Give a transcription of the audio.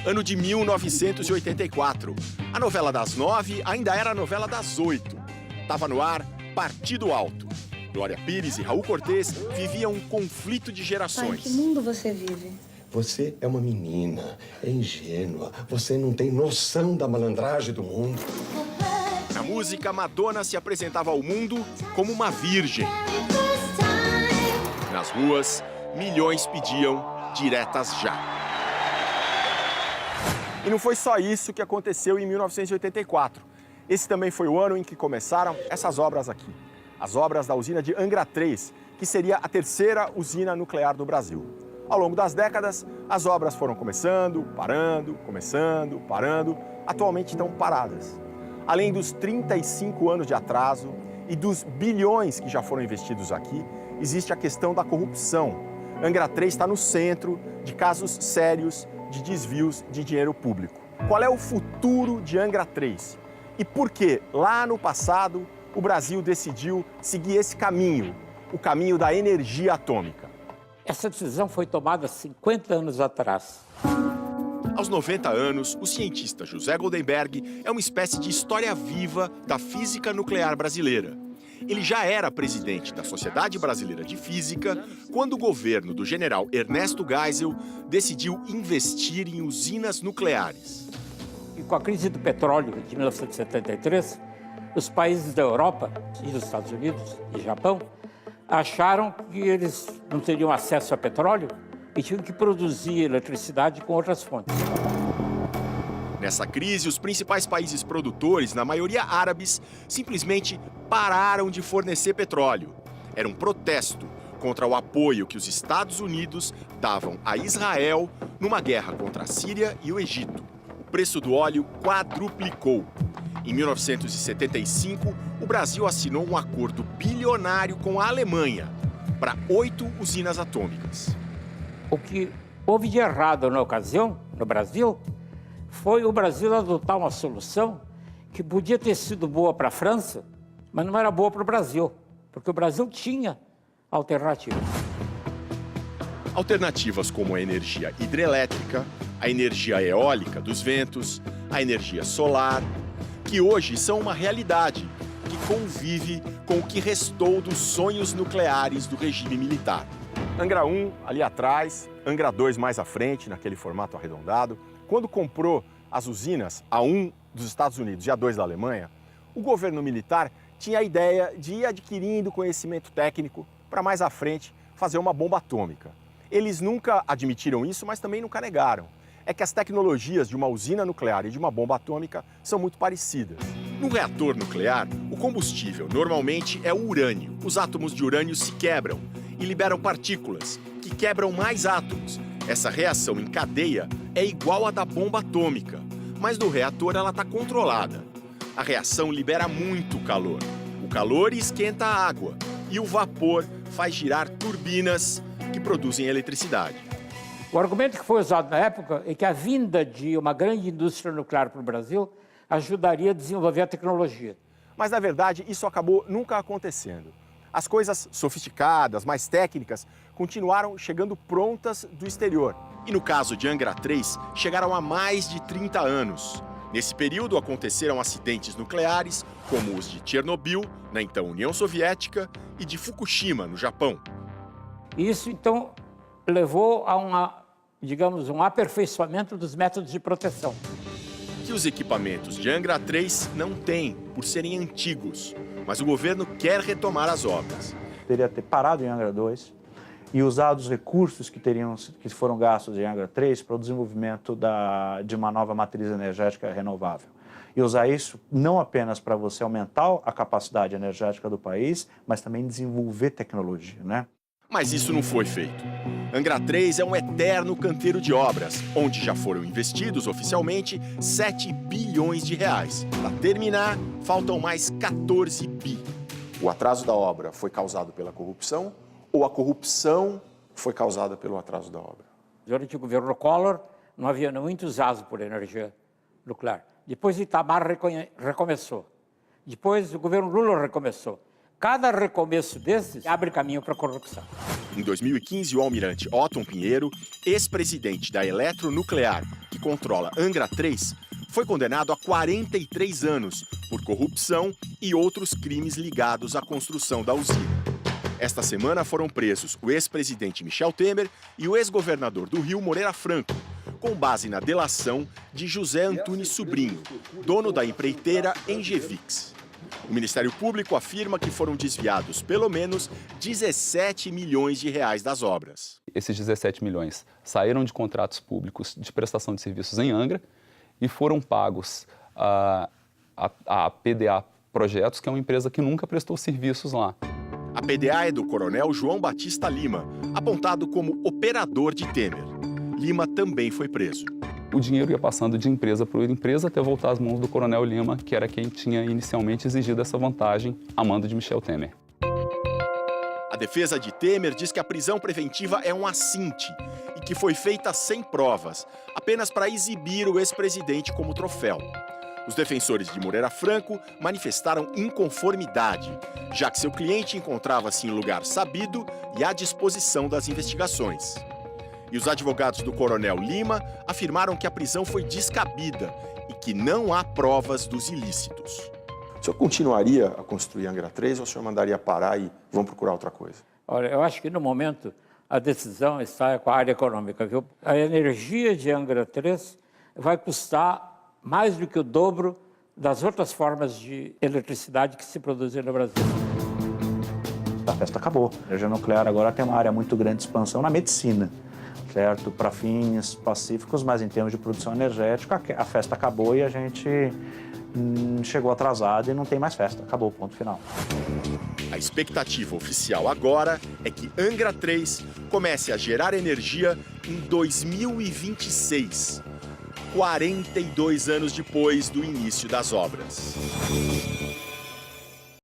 Ano de 1984. A novela das 9 ainda era a novela das 8. Tava no ar Partido Alto. Glória Pires e Raul Cortez viviam um conflito de Pai, gerações. que mundo você vive? Você é uma menina, é ingênua. Você não tem noção da malandragem do mundo. Na música, Madonna se apresentava ao mundo como uma virgem. Nas ruas, milhões pediam diretas já. E não foi só isso que aconteceu em 1984. Esse também foi o ano em que começaram essas obras aqui. As obras da usina de Angra 3, que seria a terceira usina nuclear do Brasil. Ao longo das décadas, as obras foram começando, parando, atualmente estão paradas. Além dos 35 anos de atraso e dos bilhões que já foram investidos aqui, existe a questão da corrupção. Angra 3 está no centro de casos sérios de desvios de dinheiro público. Qual é o futuro de Angra 3? E por que, lá no passado, o Brasil decidiu seguir esse caminho, o caminho da energia atômica? Essa decisão foi tomada 50 anos atrás. Aos 90 anos, o cientista José Goldenberg é uma espécie de história viva da física nuclear brasileira. Ele já era presidente da Sociedade Brasileira de Física quando o governo do general Ernesto Geisel decidiu investir em usinas nucleares. E com a crise do petróleo de 1973, os países da Europa, e dos Estados Unidos e Japão, acharam que eles não teriam acesso a petróleo e tinham que produzir eletricidade com outras fontes. Nessa crise, os principais países produtores, na maioria árabes, simplesmente pararam de fornecer petróleo. Era um protesto contra o apoio que os Estados Unidos davam a Israel numa guerra contra a Síria e o Egito. O preço do óleo quadruplicou. Em 1975, o Brasil assinou um acordo bilionário com a Alemanha para 8 usinas atômicas. O que houve de errado na ocasião, no Brasil, foi o Brasil adotar uma solução que podia ter sido boa para a França, mas não era boa para o Brasil, porque o Brasil tinha alternativas. Alternativas como a energia hidrelétrica, a energia eólica dos ventos, a energia solar, que hoje são uma realidade que convive com o que restou dos sonhos nucleares do regime militar. Angra 1 ali atrás, Angra 2 mais à frente, naquele formato arredondado. Quando comprou as usinas, a 1 dos Estados Unidos e a 2 da Alemanha, o governo militar tinha a ideia de ir adquirindo conhecimento técnico para mais à frente fazer uma bomba atômica. Eles nunca admitiram isso, mas também nunca negaram. É que as tecnologias de uma usina nuclear e de uma bomba atômica são muito parecidas. No reator nuclear, o combustível normalmente é o urânio. Os átomos de urânio se quebram e liberam partículas, que quebram mais átomos. Essa reação em cadeia é igual à da bomba atômica, mas no reator ela está controlada. A reação libera muito calor. O calor esquenta a água e o vapor faz girar turbinas que produzem eletricidade. O argumento que foi usado na época é que a vinda de uma grande indústria nuclear para o Brasil ajudaria a desenvolver a tecnologia. Mas, na verdade, isso acabou nunca acontecendo. As coisas sofisticadas, mais técnicas, continuaram chegando prontas do exterior. E no caso de Angra 3, chegaram há mais de 30 anos. Nesse período aconteceram acidentes nucleares, como os de Chernobyl, na então União Soviética, e de Fukushima, no Japão. Isso, então, levou a um aperfeiçoamento dos métodos de proteção. Que os equipamentos de Angra 3 não têm, por serem antigos, mas o governo quer retomar as obras. Teria ter parado em Angra 2 e usado os recursos que foram gastos em Angra 3 para o desenvolvimento de uma nova matriz energética renovável. E usar isso não apenas para você aumentar a capacidade energética do país, mas também desenvolver tecnologia, né? Mas isso não foi feito. Angra 3 é um eterno canteiro de obras, onde já foram investidos oficialmente 7 bilhões de reais. Para terminar, faltam mais 14 bi. O atraso da obra foi causado pela corrupção ou a corrupção foi causada pelo atraso da obra? Durante o governo Collor, não havia muito entusiasmo por energia nuclear. Depois Itamar recomeçou. Depois o governo Lula recomeçou. Cada recomeço desses abre caminho para a corrupção. Em 2015, o almirante Otton Pinheiro, ex-presidente da Eletronuclear, que controla Angra 3, foi condenado a 43 anos por corrupção e outros crimes ligados à construção da usina. Esta semana foram presos o ex-presidente Michel Temer e o ex-governador do Rio, Moreira Franco, com base na delação de José Antunes Sobrinho, dono da empreiteira Engevix. O Ministério Público afirma que foram desviados pelo menos 17 milhões de reais das obras. Esses 17 milhões saíram de contratos públicos de prestação de serviços em Angra e foram pagos a PDA Projetos, que é uma empresa que nunca prestou serviços lá. A PDA é do coronel João Batista Lima, apontado como operador de Temer. Lima também foi preso. O dinheiro ia passando de empresa por empresa até voltar às mãos do coronel Lima, que era quem tinha inicialmente exigido essa vantagem a mando de Michel Temer. A defesa de Temer diz que a prisão preventiva é um assinte e que foi feita sem provas, apenas para exibir o ex-presidente como troféu. Os defensores de Moreira Franco manifestaram inconformidade, já que seu cliente encontrava-se em lugar sabido e à disposição das investigações. E os advogados do coronel Lima afirmaram que a prisão foi descabida e que não há provas dos ilícitos. O senhor continuaria a construir Angra 3 ou o senhor mandaria parar e vão procurar outra coisa? Olha, eu acho que no momento a decisão está com a área econômica, viu? A energia de Angra 3 vai custar mais do que o dobro das outras formas de eletricidade que se produzem no Brasil. A festa acabou. A energia nuclear agora tem uma área muito grande de expansão na medicina, certo? Para fins pacíficos, mas em termos de produção energética, a festa acabou e a gente chegou atrasado e não tem mais festa. Acabou, ponto final. A expectativa oficial agora é que Angra 3 comece a gerar energia em 2026, 42 anos depois do início das obras.